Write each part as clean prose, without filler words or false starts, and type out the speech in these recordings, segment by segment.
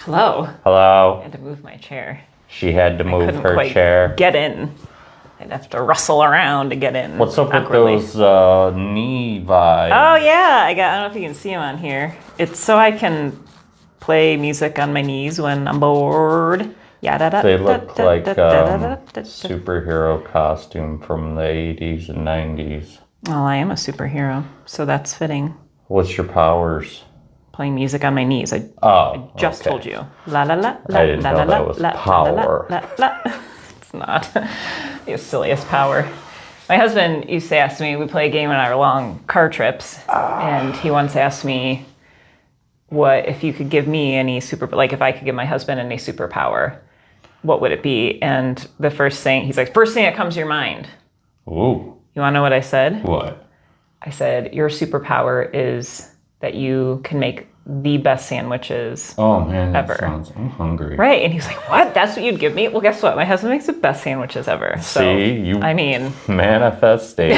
Hello. Hello. I had to move my chair. She had to I move couldn't her quite chair. get in. I'd have to rustle around to get in. What's up awkwardly. with those knee vibes? Oh yeah, I don't know if you can see them on here. It's so I can play music on my knees when I'm bored. They look like superhero costume from the 80s and 90s. Well, I am a superhero, so that's fitting. What's your powers? Playing music on my knees. I just okay. told you. La la la la. I didn't la, know la, that la, was la, power. La, la, la, la. It's not. The silliest power. My husband used to ask me, we play a game on our long car trips, and he once asked me, what if you could give me any if I could give my husband any superpower, what would it be? And the first thing, he's like, first thing that comes to your mind. Ooh. You want to know what I said? What? I said, your superpower is that you can make the best sandwiches ever. That I'm hungry. Right. And he's like, what? That's what you'd give me? Well, guess what? My husband makes the best sandwiches ever. Manifestation.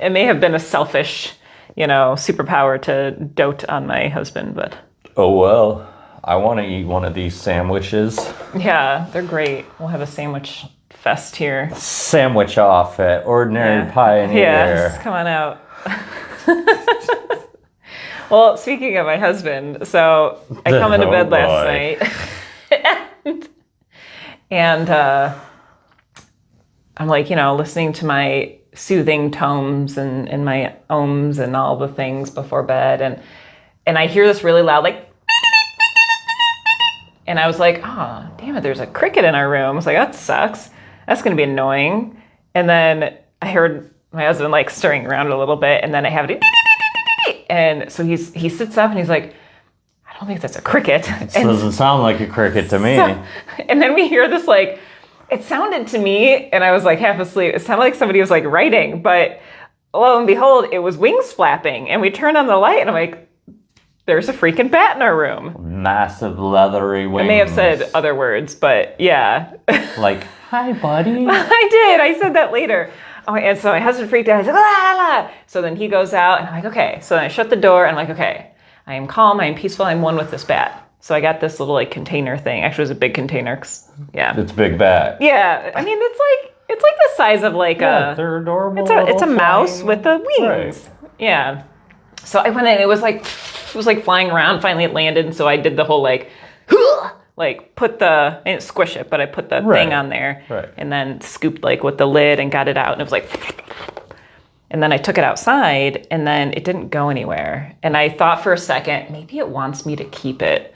It may have been a selfish, superpower to dote on my husband, but. Oh, well, I want to eat one of these sandwiches. Yeah, they're great. We'll have a sandwich fest here. Sandwich off at Ordinary Pioneer. Yeah, come on out. Well, speaking of my husband, so I come into bed last night and I'm like, listening to my soothing tomes and my ohms and all the things before bed. And I hear this really loud, and I was like, oh, damn it, there's a cricket in our room. I was like, that sucks. That's going to be annoying. And then I heard my husband stirring around a little bit, and then I have it. And so he sits up and he's like, I don't think that's a cricket. It doesn't sound like a cricket to me. And then we hear this it sounded to me, and I was half asleep, it sounded like somebody was writing, but lo and behold, it was wings flapping. And we turned on the light and I'm like, there's a freaking bat in our room. Massive leathery wings. I may have said other words, but yeah. Like, hi, buddy. I did. I said that later. Oh, and so my husband freaked out. He's like, la, la, la. So then he goes out, and I'm like, okay. So then I shut the door, and I'm like, okay. I am calm. I am peaceful. I'm one with this bat. So I got this little container thing. Actually, it was a big container. Yeah. It's a big bat. Yeah. I mean, it's the size of they're adorable. It's a mouse with the wings. Right. Yeah. So I went in. It was flying around. Finally, it landed. And so I did the whole put I didn't squish it, but I put the thing on there, and then scooped with the lid and got it out, and it was and then I took it outside, and then it didn't go anywhere. And I thought for a second, maybe it wants me to keep it.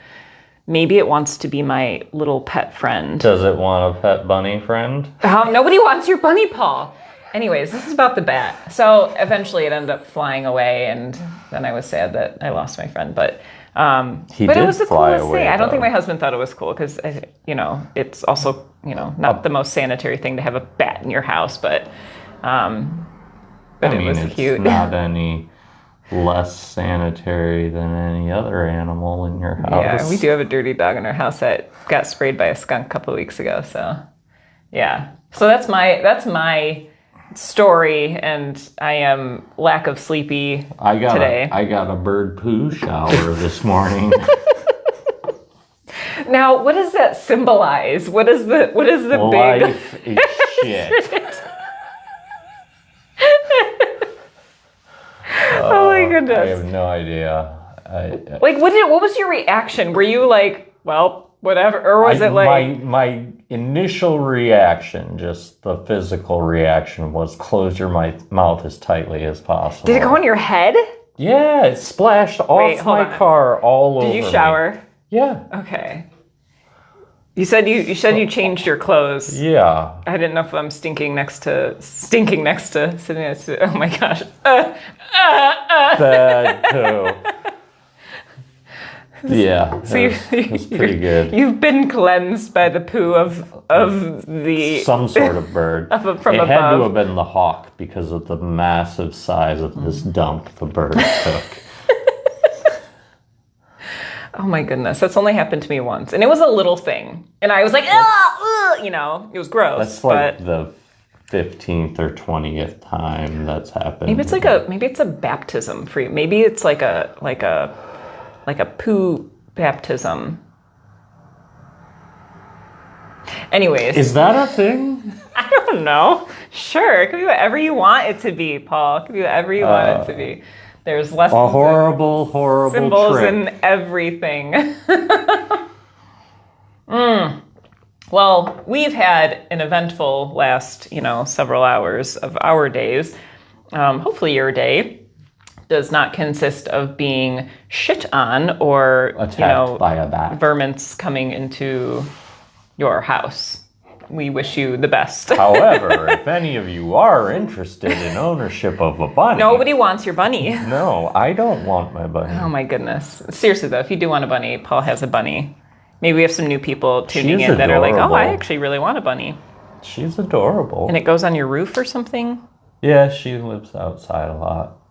Maybe it wants to be my little pet friend. Does it want a pet bunny friend? Nobody wants your bunny paw. Anyways, this is about the bat. So eventually it ended up flying away, and then I was sad that I lost my friend, but it was the coolest thing. I don't think my husband thought it was cool because, it's also, not the most sanitary thing to have a bat in your house, but it was cute. It's not any less sanitary than any other animal in your house. Yeah, we do have a dirty dog in our house that got sprayed by a skunk a couple of weeks ago. So, yeah. So that's my story, and I am lack of sleepy today. I got a bird poo shower this morning. Now, what does that symbolize? What is the big life is shit? Oh my goodness! I have no idea. What was your reaction? Were you well, whatever, or was it my initial reaction, just the physical reaction, was close your mouth as tightly as possible. Did it go on your head? Yeah, it splashed off my car all over. Did you shower? Yeah. Okay. You said you changed your clothes. Yeah. I didn't know if I'm sitting next to sitting next to. Oh my gosh. Bad too. Yeah, so it's pretty good. You've been cleansed by the poo of the some sort of bird. From above. It had to have been the hawk because of the massive size of this dump the bird took. Oh my goodness, that's only happened to me once, and it was a little thing, and I was like, it was gross. That's the 15th or 20th time that's happened. Maybe it's a baptism for you. Maybe it's like a poo baptism. Anyways. Is that a thing? I don't know. Sure, it could be whatever you want it to be, Paul. It could be whatever you want it to be. There's lessons. A horrible symbols trick. and everything. Well, we've had an eventful last, several hours of our days. Hopefully your day does not consist of being shit on or, attacked by a bat. Vermints coming into your house. We wish you the best. However, if any of you are interested in ownership of a bunny... Nobody wants your bunny. No, I don't want my bunny. Oh my goodness. Seriously though, if you do want a bunny, Paul has a bunny. Maybe we have some new people tuning in that are like, oh, I actually really want a bunny. She's adorable. And it goes on your roof or something? Yeah, she lives outside a lot.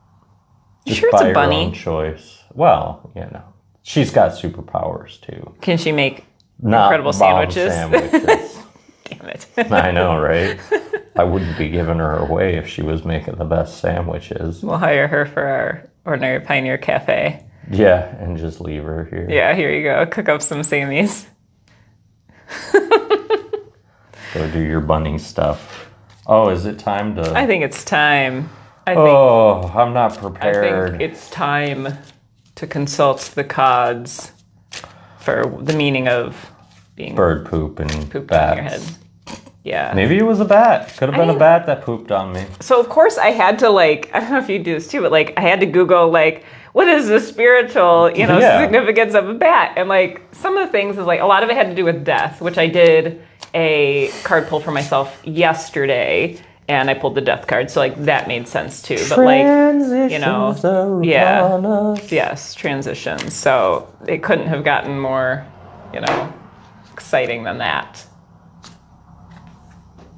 You sure it's a bunny? Her own choice. Well, she's got superpowers too. Can she make incredible sandwiches? Damn it. I know, right? I wouldn't be giving her away if she was making the best sandwiches. We'll hire her for our Ordinary Pioneer Cafe. Yeah, and just leave her here. Yeah, here you go. Cook up some Sammys. Go do your bunny stuff. Oh, is it time to... I think it's time. I'm not prepared. I think it's time to consult the cods for the meaning of being... Bird poop and pooped bats. on your head. Yeah. Maybe it was a bat. Could have been a bat that pooped on me. So, of course, I had to, I don't know if you do this too, but, I had to Google, what is the spiritual, significance of a bat? And, some of the things is, a lot of it had to do with death, which I did a card pull for myself yesterday, and I pulled the death card, so, that made sense too. But, yes, transitions. So, it couldn't have gotten more, exciting than that.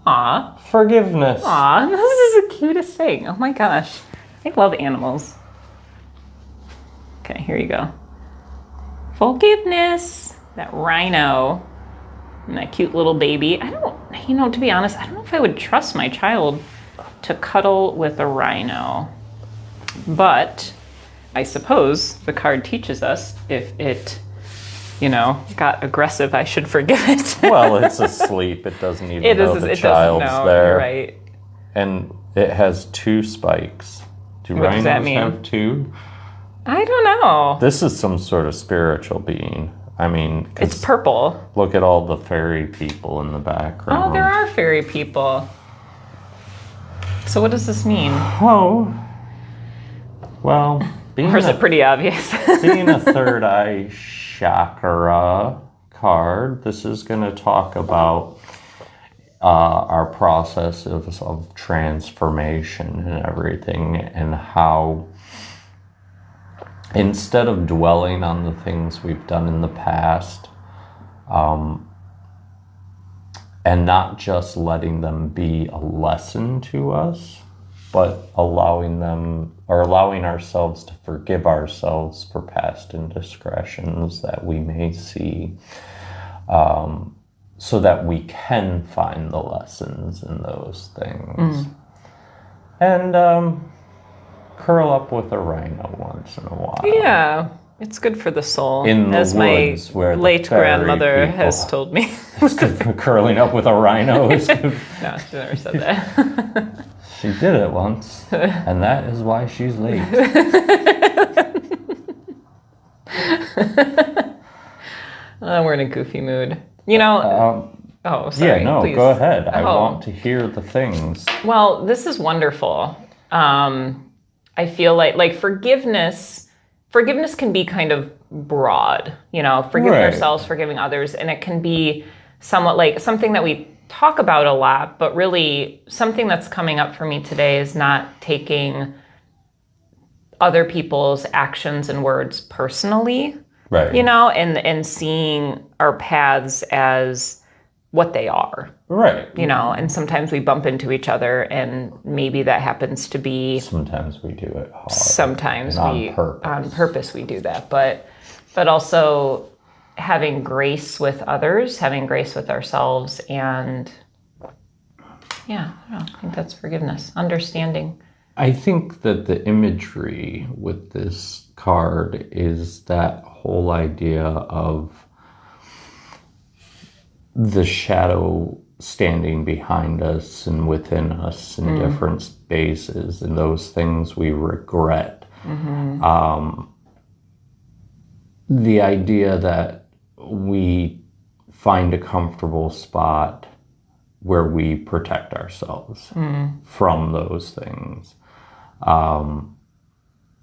Aw. Forgiveness. Aw, this is the cutest thing. Oh my gosh. I love animals. Okay, here you go. Forgiveness. That rhino. And that cute little baby. I don't, to be honest, I don't know if I would trust my child to cuddle with a rhino. But I suppose the card teaches us if it, got aggressive, I should forgive it. Well, it's asleep. It doesn't even know the child's there. You're right. And it has 2 spikes. Do What does that rhinos mean? have 2? I don't know. This is some sort of spiritual being. I mean... It's purple. Look at all the fairy people in the background. Oh, there are fairy people. So what does this mean? Oh. Well, or is it pretty obvious? being a third eye chakra card, this is going to talk about our process of transformation and everything, and how instead of dwelling on the things we've done in the past, and not just letting them be a lesson to us, but allowing ourselves to forgive ourselves for past indiscretions that we may see, so that we can find the lessons in those things. And curl up with a rhino once in a while. Yeah, it's good for the soul. In the as woods, my where late the fairy grandmother people- has told me. Curling up with a rhino is good. No, she never said that. She did it once, and that is why she's late. We're in a goofy mood. Oh, sorry. Yeah, no, please. go ahead. I want to hear the things. Well, this is wonderful. I feel like forgiveness can be kind of broad, forgiving ourselves, forgiving others, and it can be somewhat like something that we talk about a lot, but really something that's coming up for me today is not taking other people's actions and words personally, right? And seeing our paths as what they are. Right. And sometimes we bump into each other, and maybe that happens to be... Sometimes we do it hard. Sometimes on purpose we do that. But also having grace with others, having grace with ourselves, and I think that's forgiveness, understanding. I think that the imagery with this card is that whole idea of the shadow standing behind us and within us in different spaces, and those things we regret. The idea that we find a comfortable spot where we protect ourselves from those things.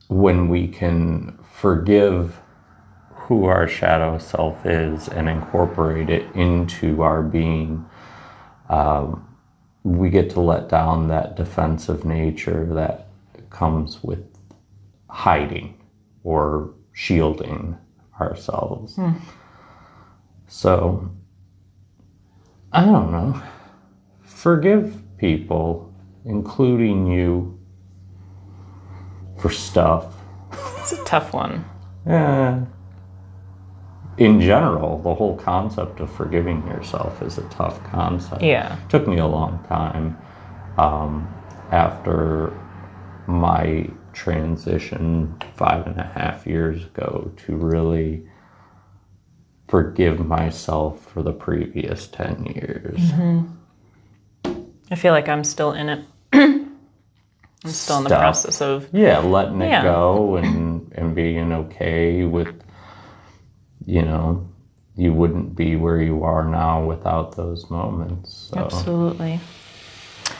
When we can forgive who our shadow self is and incorporate it into our being, we get to let down that defensive nature that comes with hiding or shielding ourselves. So, I don't know. Forgive people, including you, for stuff. It's a tough one. Yeah. In general, the whole concept of forgiving yourself is a tough concept. Yeah. It took me a long time after my transition 5.5 years ago to really forgive myself for the previous 10 years. I feel like I'm still in it. I'm still in the process of... Yeah, letting it go and being okay with, you wouldn't be where you are now without those moments. So. Absolutely.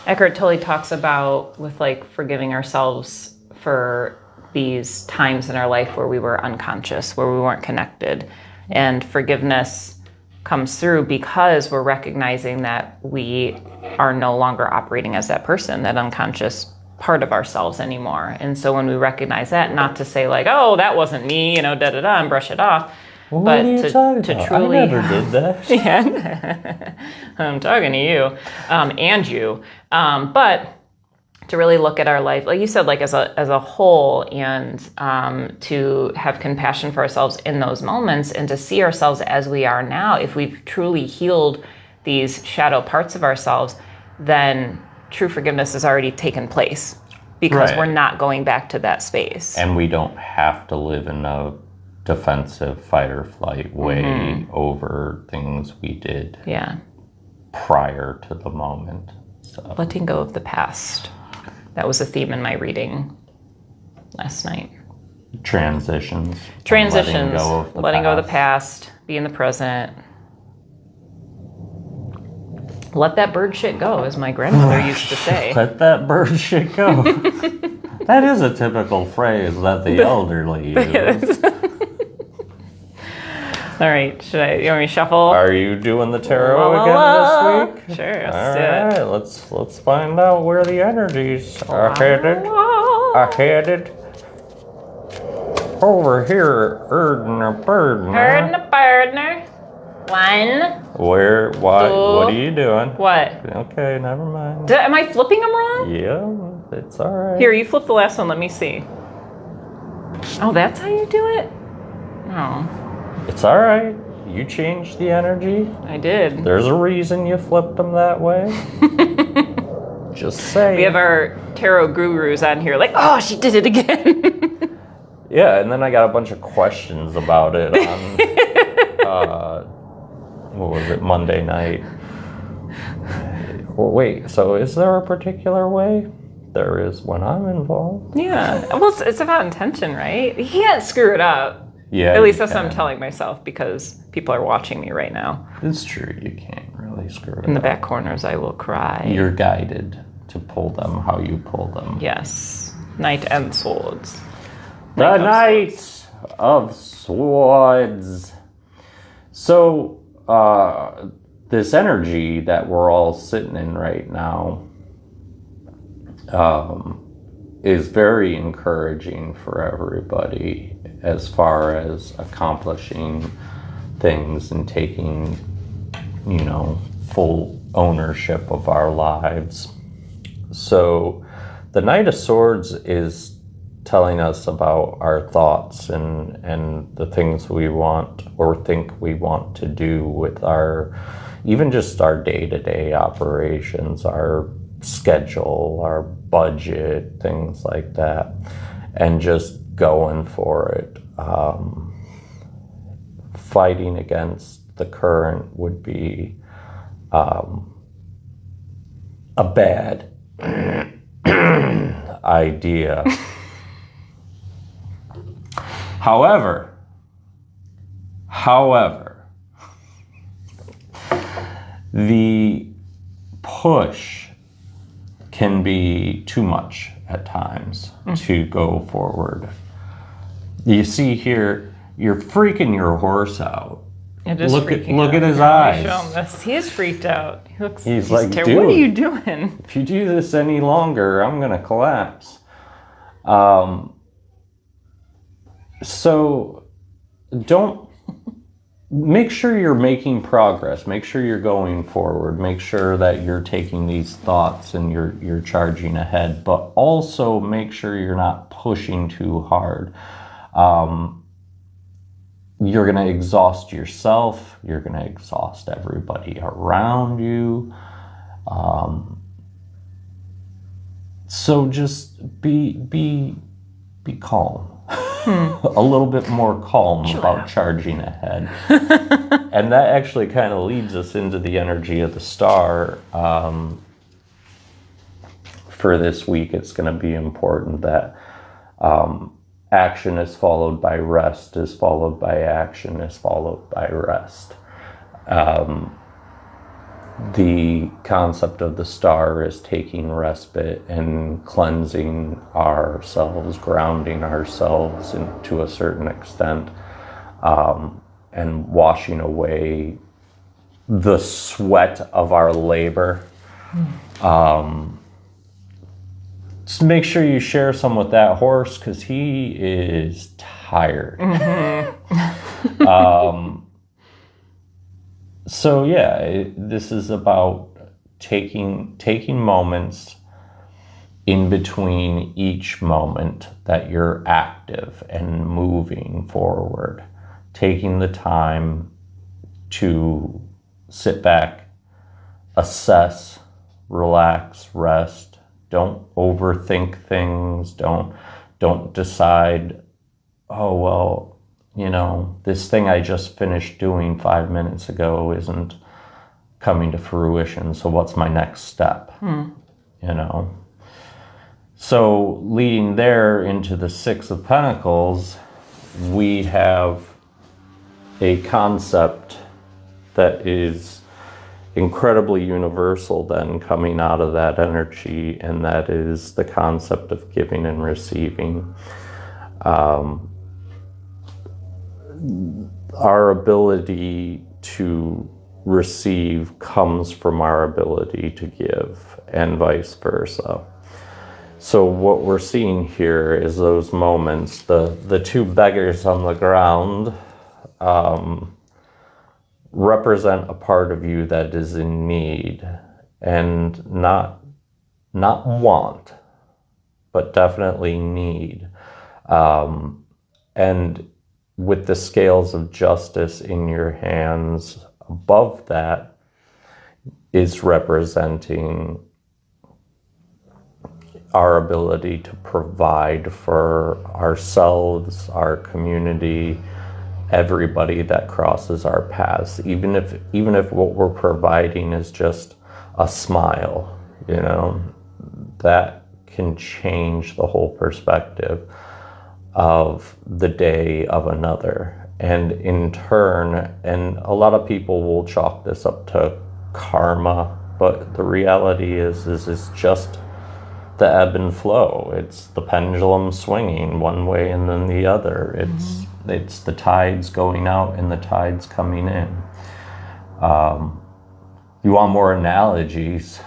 Eckhart Tolle talks about with forgiving ourselves for these times in our life where we were unconscious, where we weren't connected. And forgiveness comes through because we're recognizing that we are no longer operating as that person, that unconscious part of ourselves anymore. And so when we recognize that, not to say oh, that wasn't me, and brush it off, but to truly... I never did that. Yeah, I'm talking to you, and you. But to really look at our life, like you said, as a whole, and to have compassion for ourselves in those moments, and to see ourselves as we are now. If we've truly healed these shadow parts of ourselves, then true forgiveness has already taken place, because we're not going back to that space. And we don't have to live in a defensive fight or flight way over things we did prior to the moment. So. Letting go of the past. That was a theme in my reading last night. Transitions. Letting go of the past. Be in the present. Let that bird shit go, as my grandmother used to say. Let that bird shit go. That is a typical phrase that the elderly use. All right, you want me to shuffle? Are you doing the tarot again this week? Sure, let's do it. All right, let's find out where the energies are headed. Over here, Erdner Birdner. One. What are you doing? What? Okay, never mind. Am I flipping them wrong? Yeah, it's all right. Here, you flip the last one. Let me see. Oh, that's how you do it? Oh. It's all right. You changed the energy. I did. There's a reason you flipped them that way. Just say. We have our tarot gurus on here oh, she did it again. Yeah, and then I got a bunch of questions about it on, what was it, Monday night. Well, wait, so is there a particular way? There is when I'm involved. Yeah. Well, it's about intention, right? You can't screw it up. Yeah. At least that's what I'm telling myself, because people are watching me right now. It's true. You can't really screw it up. In the back corners, I will cry. You're guided to pull them how you pull them. Yes. Knight and Swords. The Knight of Swords. So, this energy that we're all sitting in right now is very encouraging for everybody as far as accomplishing things and taking, full ownership of our lives. So the Knight of Swords is telling us about our thoughts and the things we want or think we want to do with even just our day-to-day operations, our schedule, our budget, things like that, and just going for it. Fighting against the current would be a bad idea. However, the push can be too much at times to go forward. You see here, you're freaking your horse out. Look at his eyes. He is freaked out. He's like, dude, what are you doing? If you do this any longer, I'm gonna collapse. So don't, make sure you're making progress. Make sure you're going forward. Make sure that you're taking these thoughts and you're charging ahead, but also make sure you're not pushing too hard. You're going to exhaust yourself. You're going to exhaust everybody around you. So just be calm. A little bit more calm about charging ahead. And that actually kind of leads us into the energy of the star. For this week, it's going to be important that action is followed by rest, is followed by action, is followed by rest. The concept of the star is taking respite and cleansing ourselves, grounding ourselves to a certain extent, and washing away the sweat of our labor. Just make sure you share some with that horse because he is tired. So yeah, this is about taking moments in between each moment that you're active and moving forward. Taking the time to sit back, assess, relax, rest. Don't overthink things. Don't decide, oh, well, you know, this thing I just finished doing 5 minutes ago isn't coming to fruition, so what's my next step? You know? So leading there into the Six of Pentacles, we have a concept that is incredibly universal then coming out of that energy, and that is the concept of giving and receiving. Our ability to receive comes from our ability to give, and vice versa. So what we're seeing here is those moments, the two beggars on the ground represent a part of you that is in need, and not want, but definitely need. And with the scales of justice in your hands above that is representing our ability to provide for ourselves, our community, everybody that crosses our paths, even if what we're providing is just a smile, you know, that can change the whole perspective of the day of another. And in turn, and a lot of people will chalk this up to karma, but the reality is it's just the ebb and flow. It's the pendulum swinging one way and then the other. It's the tides going out and the tides coming in. You want more analogies,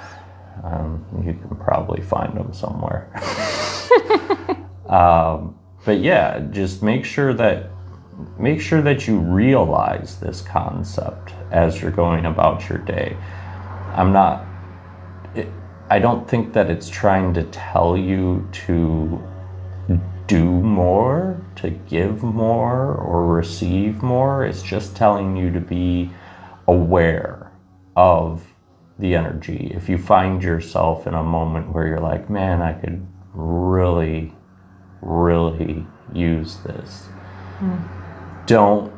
you can probably find them somewhere. But yeah, just make sure that you realize this concept as you're going about your day. I don't think that it's trying to tell you to do more, to give more, or receive more. It's just telling you to be aware of the energy. If you find yourself in a moment where you're like, man, I could really use this. Don't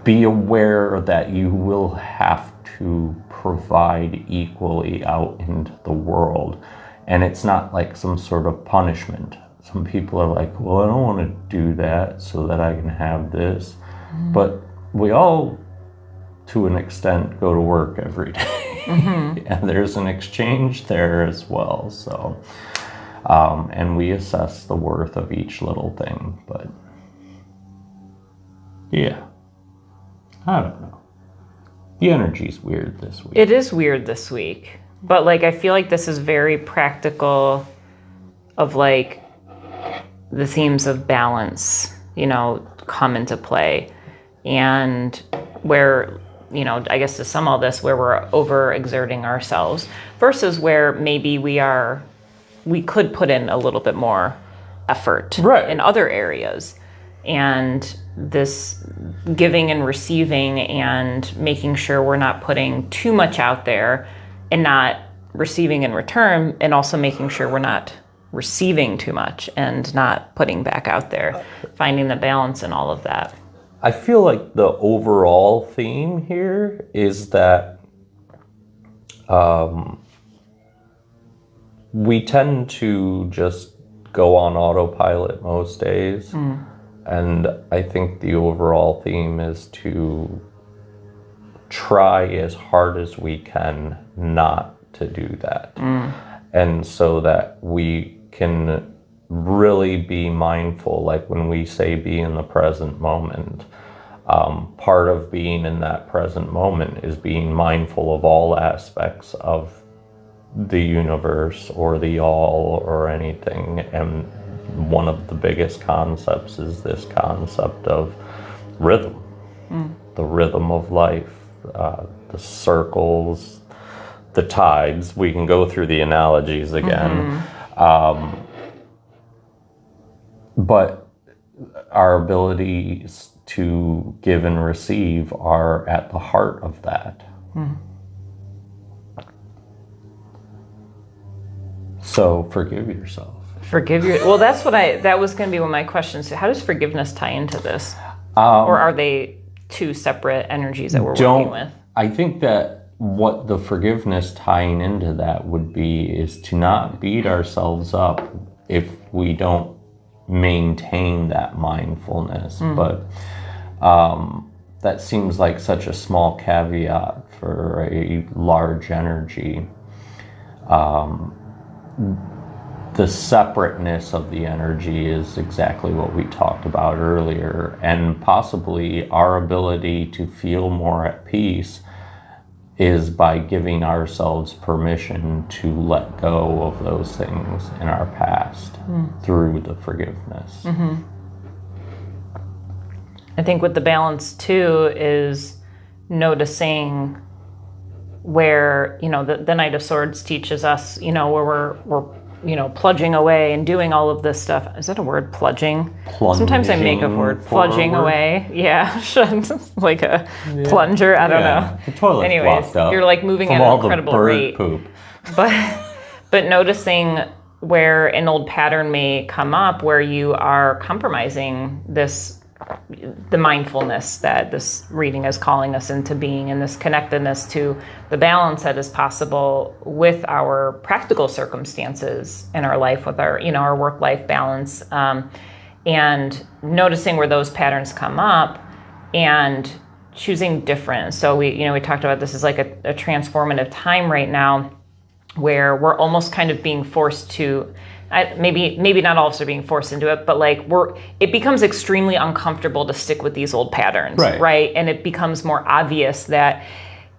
be aware that you will have to provide equally out into the world. And it's not like some sort of punishment. Some people are like, well, I don't want to do that so that I can have this. But we all, to an extent, go to work every day. And there's an exchange there as well. So, and we assess the worth of each little thing. But yeah, I don't know. The energy's weird this week. It is weird this week. But like, I feel like this is very practical of like the themes of balance, come into play. And where, I guess to sum all this, where we're overexerting ourselves versus where maybe we could put in a little bit more effort in other areas. And this giving and receiving and making sure we're not putting too much out there and not receiving in return, and also making sure we're not receiving too much and not putting back out there, finding the balance in all of that. I feel like the overall theme here is that we tend to just go on autopilot most days. And I think the overall theme is to try as hard as we can not to do that. And so that we can really be mindful, like when we say be in the present moment, part of being in that present moment is being mindful of all aspects of the universe or the all or anything. And one of the biggest concepts is this concept of rhythm, the rhythm of life, the circles, the tides. We can go through the analogies again. But our abilities to give and receive are at the heart of that. So forgive yourself. Well, that was going to be one of my questions. How does forgiveness tie into this? Or are they two separate energies that we're working with? I think that what the forgiveness tying into that would be is to not beat ourselves up if we don't maintain that mindfulness. But that seems like such a small caveat for a large energy. The separateness of the energy is exactly what we talked about earlier, and possibly our ability to feel more at peace is by giving ourselves permission to let go of those things in our past through the forgiveness. I think with the balance too is noticing where, the Knight of Swords teaches us, where we're plunging away and doing all of this stuff. Is that a word? Plunging? Sometimes I make a word. Plunging away. Yeah. Like a plunger. I don't know. The toilet's Anyways, up you're like moving at an incredible rate. Poop. But noticing where an old pattern may come up where you are compromising the mindfulness that this reading is calling us into being, and this connectedness to the balance that is possible with our practical circumstances in our life, with our, our work-life balance, and noticing where those patterns come up and choosing different. So we talked about this is like a transformative time right now where we're almost kind of being forced to, maybe not all of us are being forced into it, but like it becomes extremely uncomfortable to stick with these old patterns, right? And it becomes more obvious that,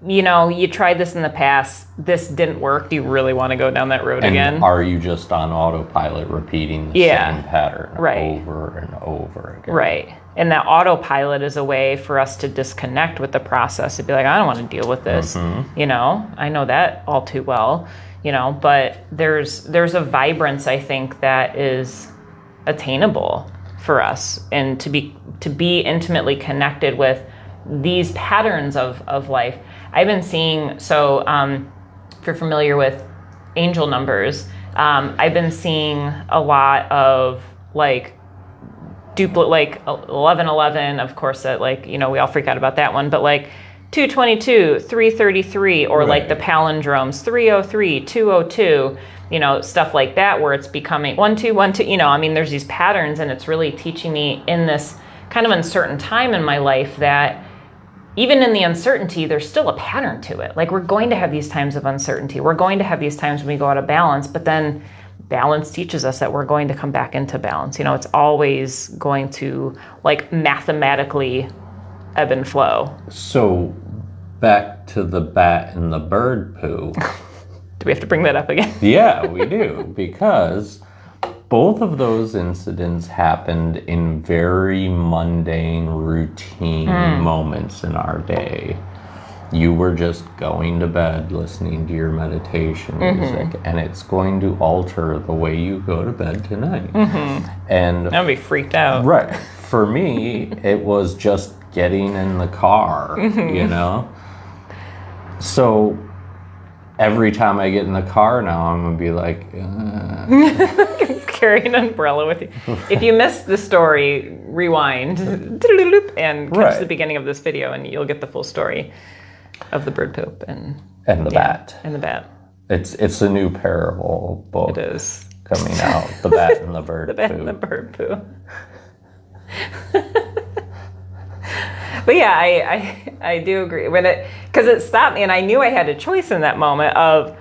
you tried this in the past, this didn't work. Do you really want to go down that road again? Are you just on autopilot repeating the same pattern over and over again? Right. And that autopilot is a way for us to disconnect with the process and be like, I don't want to deal with this. I know that all too well. But there's a vibrance, I think, that is attainable for us, and to be intimately connected with these patterns of life. I've been seeing, so if you're familiar with angel numbers, I've been seeing a lot of like like 11:11, of course, that like, we all freak out about that one, but like 222, 333, or like the palindromes, 303, 202, stuff like that, where it's becoming 1-2-1-2, I mean, there's these patterns, and it's really teaching me in this kind of uncertain time in my life that even in the uncertainty, there's still a pattern to it. Like, we're going to have these times of uncertainty. We're going to have these times when we go out of balance, but then balance teaches us that we're going to come back into balance. It's always going to like mathematically ebb and flow. So back to the bat and the bird poo. Do we have to bring that up again? Yeah, we do, because both of those incidents happened in very mundane, routine moments in our day. You were just going to bed, listening to your meditation music, and it's going to alter the way you go to bed tonight. And I'd be freaked out. Right. For me, it was just getting in the car, So every time I get in the car now, I'm going to be like... Carry an umbrella with you. If you missed the story, rewind and catch the beginning of this video, and you'll get the full story of the bird poop and the bat. And the bat. It's a new parable book. It is. Coming out. The bat and the bird The bat poo. and the bird poo. But yeah, I do agree because it stopped me, and I knew I had a choice in that moment of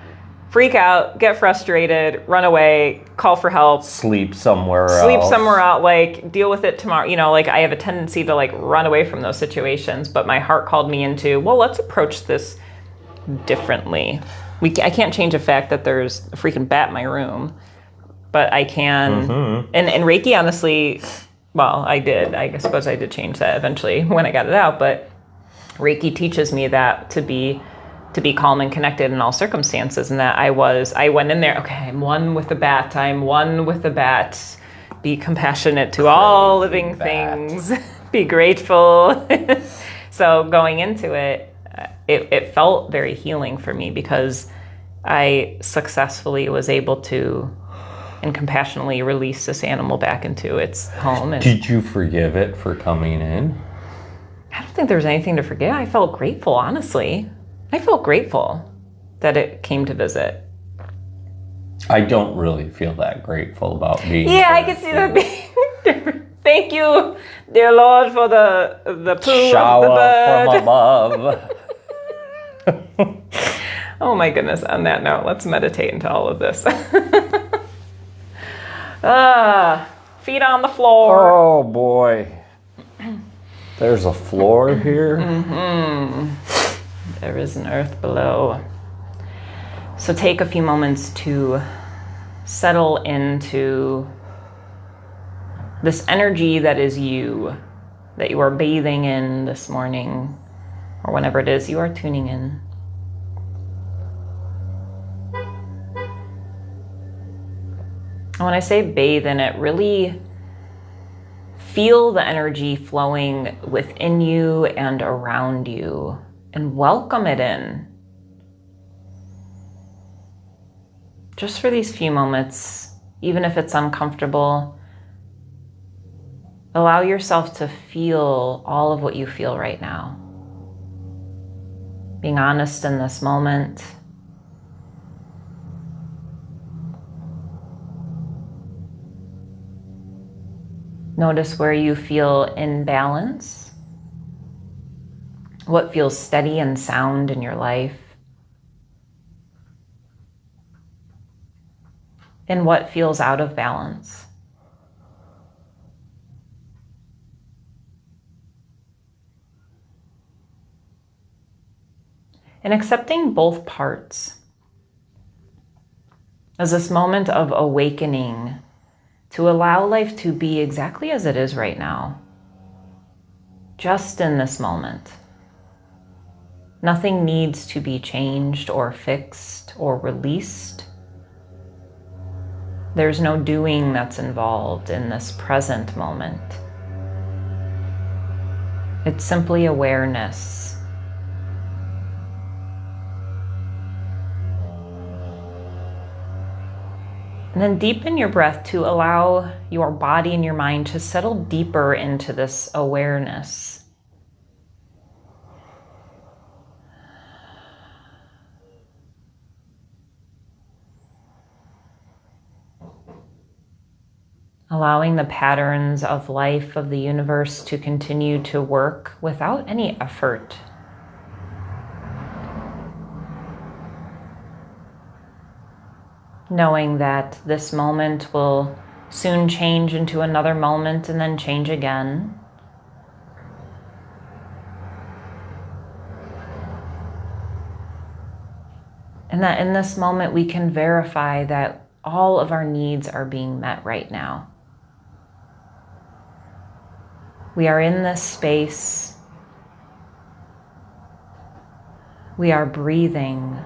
freak out, get frustrated, run away, call for help, sleep somewhere out, like deal with it tomorrow. Like I have a tendency to like run away from those situations, but my heart called me into, well, let's approach this differently. I can't change the fact that there's a freaking bat in my room, but I can, and Reiki, honestly, well, I did. I suppose I did change that eventually when I got it out, but Reiki teaches me that to be calm and connected in all circumstances, and that I went in there, okay, I'm one with the bat. Be compassionate to all living things. Be grateful. So going into it, it felt very healing for me because I successfully was able to and compassionately release this animal back into its home. And did you forgive it for coming in? I don't think there was anything to forgive. I felt grateful, honestly. I felt grateful that it came to visit. I don't really feel that grateful about being. Yeah, I can see that being different. Thank you, dear Lord, for the poo shower of the bird. From above. Oh my goodness, on that note, let's meditate into all of this. Feet on the floor. Oh boy. There's a floor here. There is an earth below. So take a few moments to settle into this energy that is you, that you are bathing in this morning, or whenever it is you are tuning in. And when I say bathe in it, really feel the energy flowing within you and around you, and welcome it in. Just for these few moments, even if it's uncomfortable, allow yourself to feel all of what you feel right now. Being honest in this moment. Notice where you feel in balance, what feels steady and sound in your life, and what feels out of balance. And accepting both parts as this moment of awakening to allow life to be exactly as it is right now, just in this moment. Nothing needs to be changed or fixed or released. There's no doing that's involved in this present moment. It's simply awareness. And then deepen your breath to allow your body and your mind to settle deeper into this awareness. Allowing the patterns of life, of the universe, to continue to work without any effort. Knowing that this moment will soon change into another moment and then change again. And that in this moment we can verify that all of our needs are being met right now. We are in this space. We are breathing.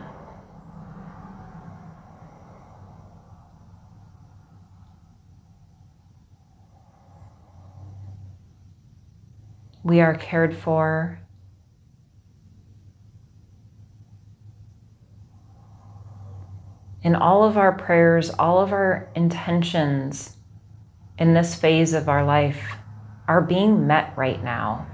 We are cared for. In all of our prayers, all of our intentions in this phase of our life are being met right now.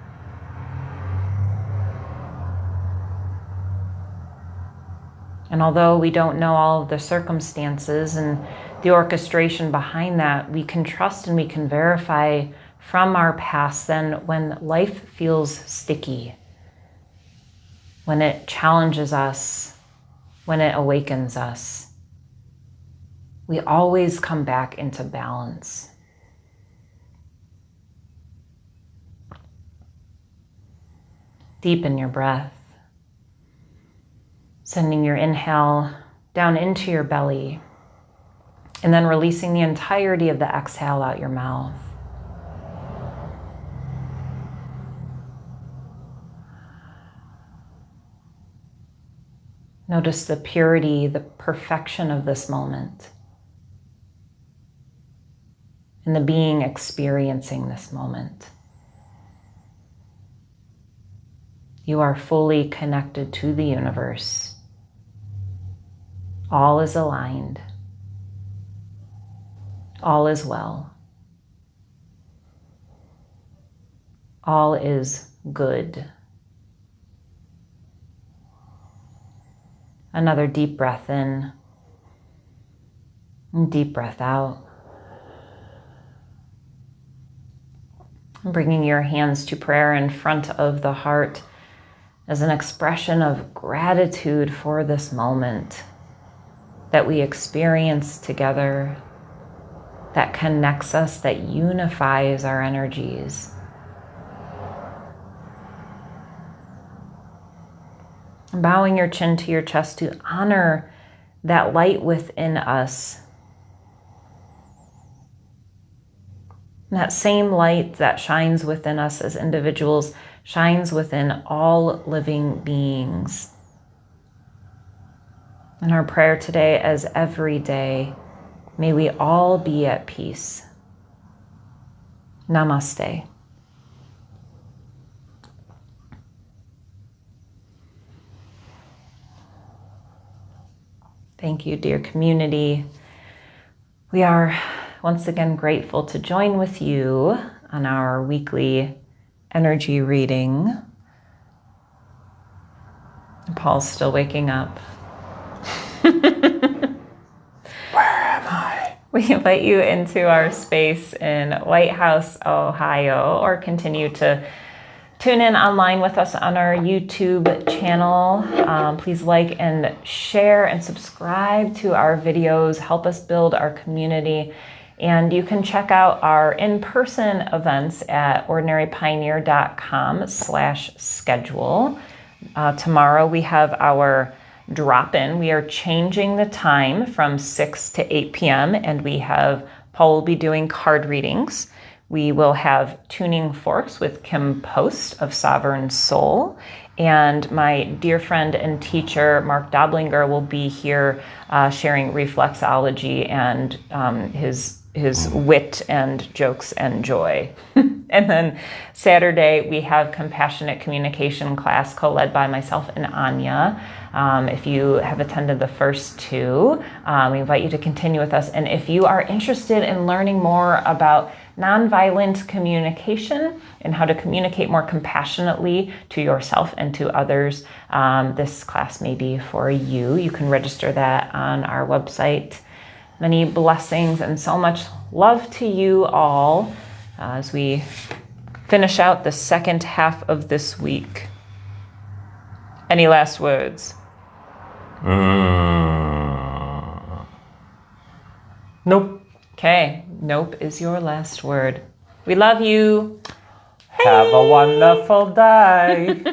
And although we don't know all of the circumstances and the orchestration behind that, we can trust and we can verify from our past then when life feels sticky, when it challenges us, when it awakens us, we always come back into balance. Deepen your breath, sending your inhale down into your belly, and then releasing the entirety of the exhale out your mouth. Notice the purity, the perfection of this moment, and the being experiencing this moment. You are fully connected to the universe. All is aligned. All is well. All is good. Another deep breath in and deep breath out. Bringing your hands to prayer in front of the heart as an expression of gratitude for this moment that we experience together, that connects us, that unifies our energies. Bowing your chin to your chest to honor that light within us. That same light that shines within us as individuals shines within all living beings. And our prayer today, as every day, may we all be at peace. Namaste. Thank you, dear community. We are once again grateful to join with you on our weekly energy reading. Paul's still waking up. Where am I? We invite you into our space in White House, Ohio, or continue to tune in online with us on our YouTube channel. Please like and share and subscribe to our videos. Help us build our community. And you can check out our in-person events at ordinarypioneer.com/schedule. Tomorrow we have our drop-in. We are changing the time from 6 to 8 p.m. and Paul will be doing card readings. We will have Tuning Forks with Kim Post of Sovereign Soul. And my dear friend and teacher, Mark Doblinger, will be here sharing reflexology and his his wit and jokes and joy. And then Saturday, we have compassionate communication class co-led by myself and Anya. If you have attended the first two, we invite you to continue with us. And if you are interested in learning more about nonviolent communication and how to communicate more compassionately to yourself and to others, this class may be for you. You can register that on our website. Many blessings and so much love to you all as we finish out the second half of this week. Any last words? Nope. Okay, nope is your last word. We love you. Have a wonderful day.